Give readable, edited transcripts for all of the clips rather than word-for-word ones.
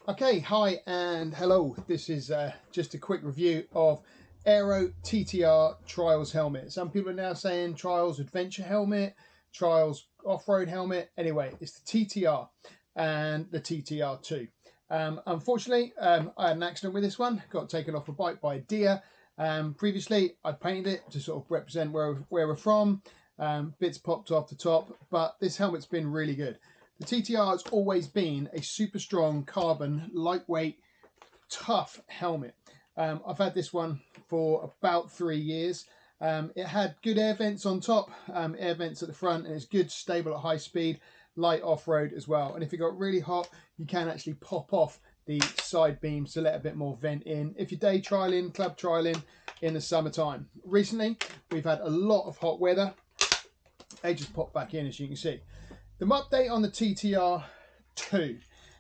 Okay, hi and hello. This is just a quick review of Airoh TTR Trials helmet. Some people are now saying Trials Adventure helmet, Trials Off-Road helmet. Anyway, it's the TTR and the TTR2. Unfortunately, I had an accident with this one. Got taken off a bike by a deer. Previously, I painted it to sort of represent where we're from. Bits popped off the top, but this helmet's been really good. The TTR has always been a super strong carbon, lightweight, tough helmet. I've had this one for about 3 years. It had good air vents on top, air vents at the front, and it's good, stable at high speed, light off-road as well. And if it got really hot, you can actually pop off the side beams to let a bit more vent in if you're day trialing, club trialing in the summertime. Recently, we've had a lot of hot weather. They just pop back in, as you can see. The update on the TTR2.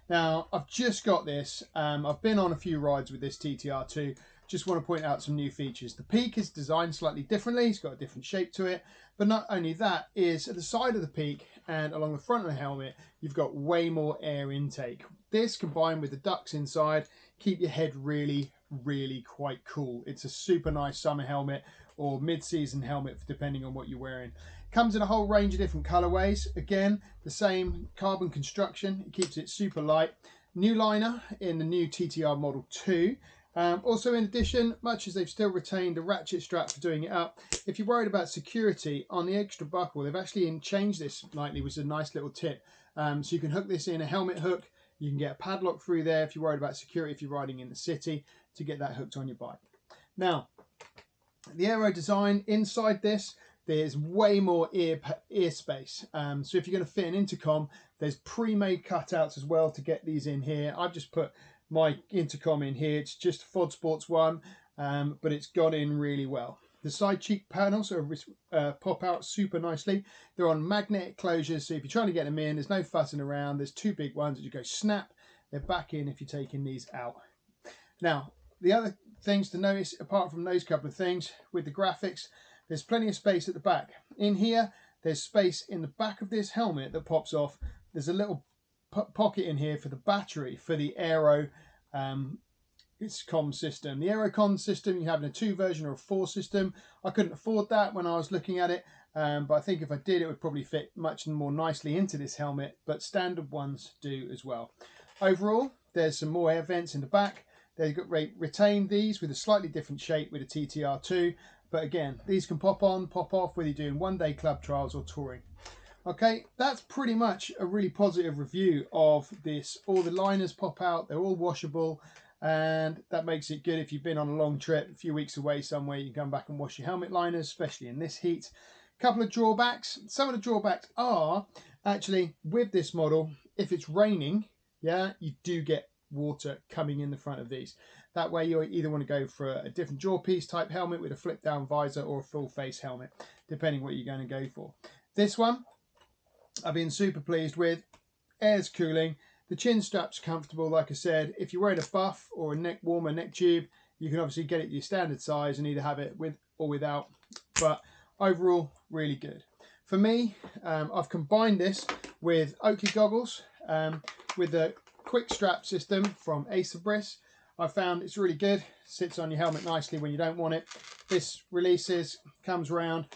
Now, I've just got this. I've been on a few rides with this TTR2. Just want to point out some new features. The peak is designed slightly differently. It's got a different shape to it. But not only that, is at the side of the peak and along the front of the helmet, you've got way more air intake. This, combined with the ducts inside, keep your head really, really quite cool. It's a super nice summer helmet or mid-season helmet, depending on what you're wearing. Comes in a whole range of different colorways. Again, the same carbon construction. It keeps it super light. New liner in the new TTR Model 2. Also, in addition, much as they've still retained a ratchet strap for doing it up, if you're worried about security, on the extra buckle, they've actually changed this slightly, which is a nice little tip. So you can hook this in a helmet hook. You can get a padlock through there if you're worried about security, if you're riding in the city, to get that hooked on your bike. Now, the Airoh design inside this, there's way more ear space. So if you're going to fit an intercom, there's pre-made cutouts as well to get these in here. I've just put my intercom in here. It's just a Fod Sports one, but it's gone in really well. The side cheek panels pop out super nicely. They're on magnetic closures, so if you're trying to get them in, there's no fussing around. There's two big ones that you go snap. They're back in if you're taking these out. Now, the other things to notice, apart from those couple of things, with the graphics, there's plenty of space at the back. In here, there's space in the back of this helmet that pops off. There's a little pocket in here for the battery for the Airoh comm system. The Airoh comm system, you have in a 2 version or a 4 system. I couldn't afford that when I was looking at it, but I think if I did, it would probably fit much more nicely into this helmet, but standard ones do as well. Overall, there's some more air vents in the back. They've got retained these with a slightly different shape with a TTR2. But again, these can pop on, pop off, whether you're doing one-day club trials or touring. Okay, that's pretty much a really positive review of this. All the liners pop out, they're all washable, and that makes it good if you've been on a long trip, a few weeks away somewhere, you can come back and wash your helmet liners, especially in this heat. Couple of drawbacks. Some of the drawbacks are actually with this model, if it's raining, yeah, you do get water coming in the front of these. That way you either want to go for a different jaw piece type helmet with a flip down visor or a full face helmet, depending what you're going to go for. This one I've been super pleased with. Air's cooling, the chin strap's comfortable. Like I said, if you're wearing a buff or a neck warmer, neck tube, you can obviously get it your standard size and either have it with or without, but overall really good. For me, I've combined this with Oakley goggles with the quick strap system from Airoh. I found it's really good. Sits on your helmet nicely when you don't want it. This releases, comes around.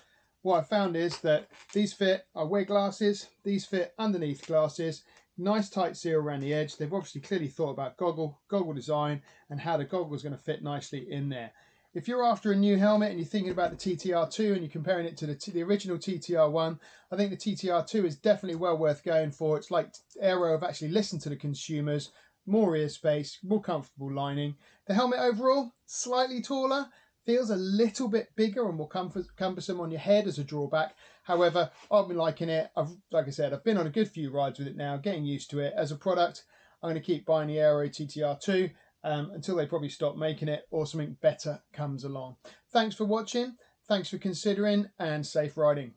What I found is that these fit, I wear glasses, these fit underneath glasses. Nice tight seal around the edge. They've obviously clearly thought about goggle design and how the goggle is going to fit nicely in there. If you're after a new helmet and you're thinking about the TTR2 and you're comparing it to the original TTR1, I think the TTR2 is definitely well worth going for. It's like Airoh have actually listened to the consumers. More ear space, more comfortable lining. The helmet overall, slightly taller, feels a little bit bigger and more cumbersome on your head as a drawback. However, I've been liking it. Like I said, I've been on a good few rides with it now, getting used to it. As a product, I'm going to keep buying the Airoh TTR2 until they probably stop making it or something better comes along. Thanks for watching, thanks for considering, and safe riding.